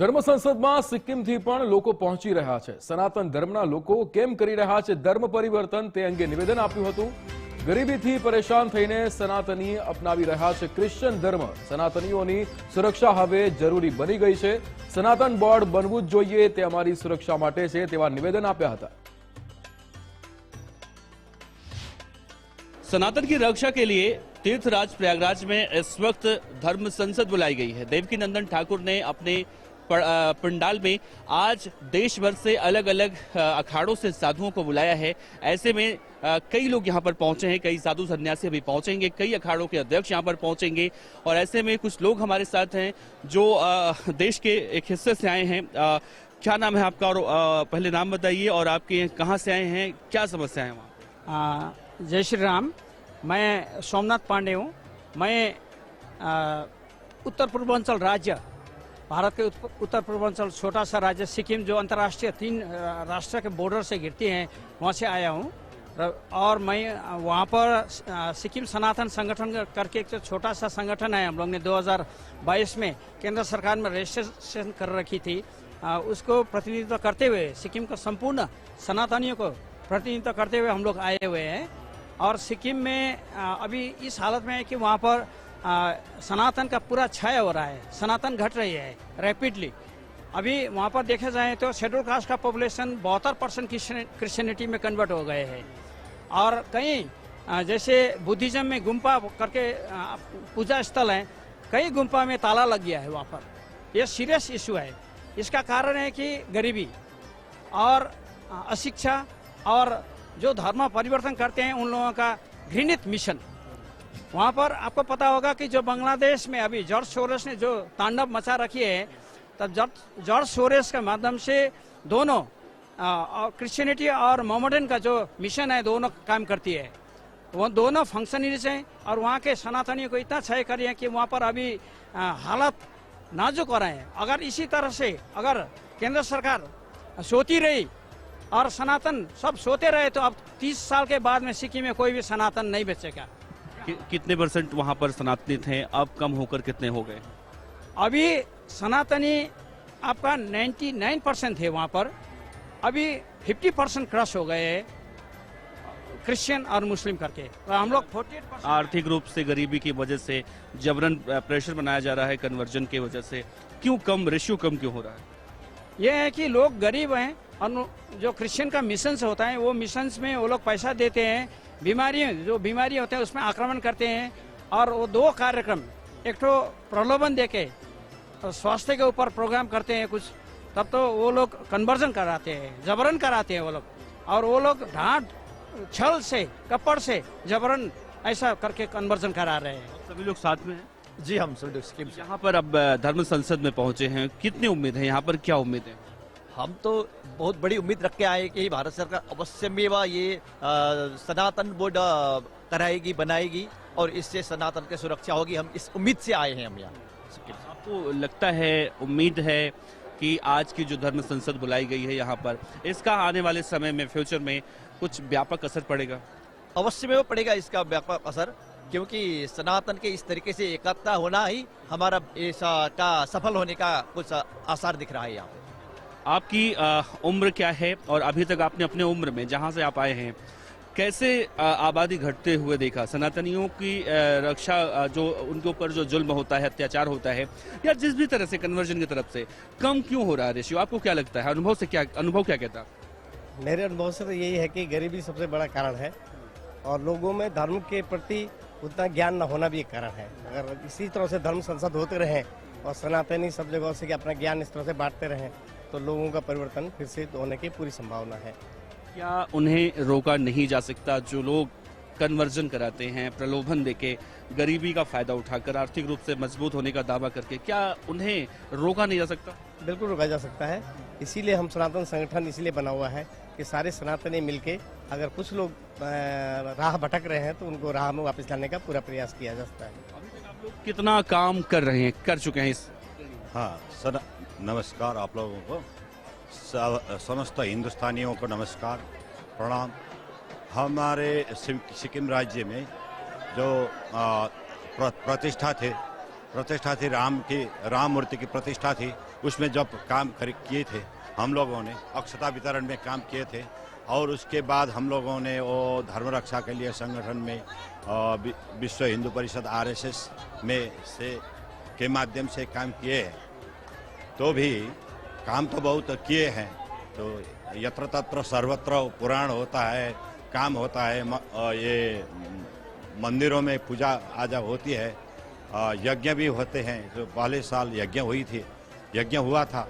ધર્મ સંસદમાં સિક્કિમથી પણ લોકો પહોંચી રહ્યા છે। સનાતન ધર્મના લોકો કેમ કરી રહ્યા છે ધર્મ પરિવર્તન તે અંગે નિવેદન આપ્યું હતું। ગરીબીથી પરેશાન થઈને સનાતની અપનાવી રહ્યા છે ક્રિશ્ચિયન ધર્મ। સનાતનીઓની સુરક્ષા હવે જરૂરી બની ગઈ છે। સનાતન બોર્ડ બનવું જ જોઈએ તે અમારી સુરક્ષા માટે છે તેવા નિવેદન આપ્યા હતા। सनातन की रक्षा के लिए तीर्थराज प्रयागराज में इस वक्त धर्म संसद बुलाई गई है। देवकी नंदन ठाकुर ने अपने पंडाल में आज देश भर से अलग अलग अखाड़ों से साधुओं को बुलाया है। ऐसे में कई लोग यहाँ पर पहुंचे हैं, कई साधु सन्यासी अभी पहुंचेंगे, कई अखाड़ों के अध्यक्ष यहाँ पर पहुंचेंगे और ऐसे में कुछ लोग हमारे साथ हैं जो देश के एक हिस्से से आए हैं। क्या नाम है आपका और पहले नाम बताइए और आपके कहाँ से आए हैं, क्या समस्या है वहाँ? जय श्री राम। मैं सोमनाथ पांडे हूँ। मैं उत्तर पूर्वांचल राज्य, भारत के उत्तर पूर्वांचल छोटा सा राज्य सिक्किम जो अंतर्राष्ट्रीय 3 राष्ट्र के बॉर्डर से घिरती हैं वहाँ से आया हूँ। और मैं वहाँ पर सिक्किम सनातन संगठन करके एक छोटा सा संगठन है, हम लोग ने 2022 में केंद्र सरकार में रजिस्ट्रेशन कर रखी थी। उसको प्रतिनिधित्व करते हुए सिक्किम का संपूर्ण सनातनियों को प्रतिनिधित्व करते हुए हम लोग आए हुए हैं। और सिक्किम में अभी इस हालत में है कि वहाँ पर सनातन का पूरा क्षय हो रहा है, सनातन घट रही है रैपिडली। अभी वहाँ पर देखे जाए तो शेड्यूल कास्ट का पॉपुलेशन 72% क्रिश्चियनिटी में कन्वर्ट हो गए हैं। और कहीं जैसे बुद्धिज्म में गुम्पा करके पूजा स्थल है, कई गुम्पा में ताला लग गया है वहाँ पर। यह सीरियस इशू है। इसका कारण है कि गरीबी और अशिक्षा और जो धर्म परिवर्तन करते हैं उन लोगों का घृणित मिशन। वहाँ पर आपको पता होगा कि जो बांग्लादेश में अभी जॉर्ज सोरोस ने जो तांडव मचा रखी है, तब जॉर्ज सोरोस के माध्यम से दोनों क्रिश्चियनिटी और मोहम्मडन का जो मिशन है दोनों काम करती है। वो दोनों फंक्शनरीज हैं और वहाँ के सनातनियों को इतना क्षय करिए है कि वहाँ पर अभी हालत नाजुक हो रहे हैं। अगर इसी तरह से अगर केंद्र सरकार सोती रही और सनातन सब सोते रहे तो अब 30 साल के बाद में सिक्किम में कोई भी सनातन नहीं बचेगा। कितने % वहाँ पर सनातनी थे, अब कम होकर कितने हो गए? अभी सनातनी आपका 99% थे वहाँ पर, अभी 50% क्रश हो गए हैं क्रिश्चियन और मुस्लिम करके। तो हम लोग 48% आर्थिक रूप से गरीबी की वजह से जबरन प्रेशर बनाया जा रहा है कन्वर्जन की वजह से। क्यों कम, रेशियो कम क्यों हो रहा है? ये है कि लोग गरीब हैं और जो क्रिश्चियन का मिशंस होता है वो मिशंस में वो लोग पैसा देते हैं, जो बीमारी होते हैं उसमें आक्रमण करते हैं। और वो 2 कार्यक्रम, एक तो प्रलोभन देके स्वास्थ्य के ऊपर प्रोग्राम करते हैं कुछ, तब तो वो लोग कन्वर्जन कराते हैं, जबरन कराते हैं वो लोग। और वो लोग ढांढ छल से कपड़ से जबरन ऐसा करके कन्वर्जन करा रहे हैं। सभी लोग साथ में हैं? जी हम सब स्कीम यहाँ पर अब धर्म संसद में पहुंचे हैं, कितनी उम्मीद है? यहाँ पर क्या उम्मीद है? हम तो बहुत बड़ी उम्मीद रख के आए कि भारत सरकार अवश्य में ये सनातन बोर्ड कराएगी, बनाएगी और इससे सनातन की सुरक्षा होगी। हम इस उम्मीद से आए हैं हम यहाँ। आपको लगता है, उम्मीद है कि आज की जो धर्म संसद बुलाई गई है यहाँ पर, इसका आने वाले समय में फ्यूचर में कुछ व्यापक असर पड़ेगा? अवश्य में वो पड़ेगा इसका व्यापक असर, क्योंकि सनातन के इस तरीके से एकता होना ही हमारा ऐसा का सफल होने का कुछ आसार दिख रहा है यहाँ पे। आपकी उम्र क्या है और अभी तक आपने अपने उम्र में जहाँ से आप आए हैं कैसे आबादी घटते हुए देखा? सनातनियों की रक्षा, जो उनके ऊपर जो जुल्म होता है, अत्याचार होता है, या जिस भी तरह से कन्वर्जन की तरफ से कम क्यों हो रहा है रेशियो? आपको क्या लगता है? अनुभव क्या कहता है? मेरे अनुभव से तो यही है कि गरीबी सबसे बड़ा कारण है और लोगों में धर्म के प्रति उतना ज्ञान न होना भी एक कारण है। अगर इसी तरह से धर्म संसद होते रहें और सनातनी सब जगह से अपना ज्ञान इस तरह से बांटते रहें तो लोगों का परिवर्तन फिर से होने की पूरी संभावना है। क्या उन्हें रोका नहीं जा सकता? जो लोग कन्वर्जन कराते हैं प्रलोभन देके, गरीबी का फायदा उठाकर, आर्थिक रूप से मजबूत होने का दावा करके, क्या उन्हें रोका नहीं जा सकता? बिल्कुल रोका जा सकता है। इसीलिए हम सनातन संगठन इसलिए बना हुआ है कि सारे सनातनी मिलके अगर कुछ लोग राह भटक रहे हैं तो उनको राह में वापस लाने का पूरा प्रयास किया जा सकता है। अभी तक आप लोग कितना काम कर रहे हैं, कर चुके हैं इस? हाँ सर, नमस्कार आप लोगों को, समस्त हिंदुस्तानियों को नमस्कार, प्रणाम। हमारे सिक्किम राज्य में जो प्रतिष्ठा थी राम मूर्ति की प्रतिष्ठा थी, उसमें जब काम किए थे हम लोगों ने, अक्षता वितरण में काम किए थे, और उसके बाद हम लोगों ने वो धर्म रक्षा के लिए संगठन में विश्व हिंदू परिषद RSS में से के माध्यम से काम किए हैं। तो भी काम तो बहुत किए हैं। तो यत्र तत्र सर्वत्र पुराण होता है, काम होता है, ये मंदिरों में पूजा आजा होती है, यज्ञ भी होते हैं। तो पहले साल यज्ञ हुआ था।